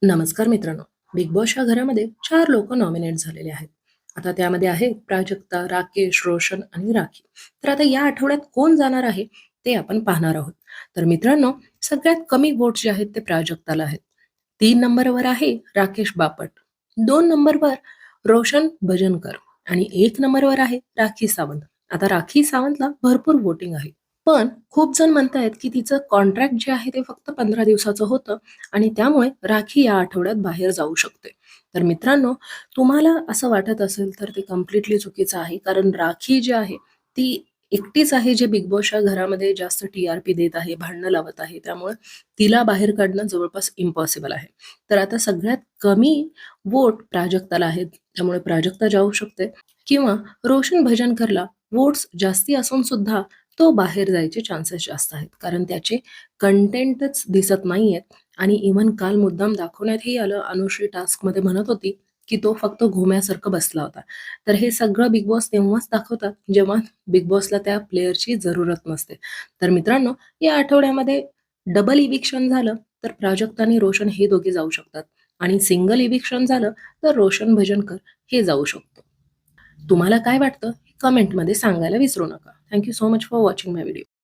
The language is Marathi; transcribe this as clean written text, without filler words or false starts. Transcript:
नमस्कार मित्रांनो. बिग बॉसच्या घरामध्ये 4 लोक नॉमिनेट झालेले आहेत. आता त्यामध्ये आहेत प्राजक्ता, राकेश, रोशन आणि राखी. तर आता या आठवड्यात कोण जाणार आहे ते आपण पाहणार आहोत. तर मित्रांनो, सगळ्यात कमी वोट्स जे आहेत ते प्राजक्ताला आहेत. 3 नंबरवर आहे राकेश बापट, 2 नंबरवर रोशन भजनकर आणि 1 नंबरवर आहे राखी सावंत. आता राखी सावंतला भरपूर वोटिंग आहे. पण खूप जण म्हणतायत, की तिचं कॉन्ट्रॅक्ट जे आहे ते फक्त 15 दिवसाचं होतं आणि त्यामुळे राखी या आठवड्यात बाहेर जाऊ शकते. तर मित्रांनो, तुम्हाला असं वाटत असेल तर ते कंप्लीटली चुकीचं आहे. कारण राखी जी आहे ती एकटीच आहे जे बिग बॉसच्या घरामध्ये जास्त टी-आर-पी देत आहे, भांडणं लावत आहे. त्यामुळे तिला बाहेर काढणं जवळपास इम्पॉसिबल आहे. तर आता सगळ्यात कमी वोट प्राजक्ताला आहेत. त्यामुळे प्राजक्ता जाऊ शकते किंवा रोशन भजनकरला वोट्स जास्ती असून सुद्धा तो बाहेर जायचे चान्सेस जास्त आहेत. कारण त्याचे कंटेंटच दिसत नाहीयेत आणि इव्हन काल मुद्दाम दाखवण्यातही आलं, अनुश्री टास्कमध्ये म्हणत होती, की तो फक्त घुम्यासारखं बसला होता. तर हे सगळं बिग बॉस तेव्हाच दाखवतात, जेव्हा बिग बॉसला त्या प्लेयरची जरूरत नसते. तर मित्रांनो, या आठवड्यामध्ये डबल इविक्शन झालं, तर प्राजक्ता आणि रोशन हे दोघे जाऊ शकतात आणि सिंगल इविक्शन झालं, तर रोशन भजनकर हे जाऊ शकतो. तुम्हाला काय वाटतं? कमेंटमध्ये सांगायला विसरू नका. Thank you so much for watching my video.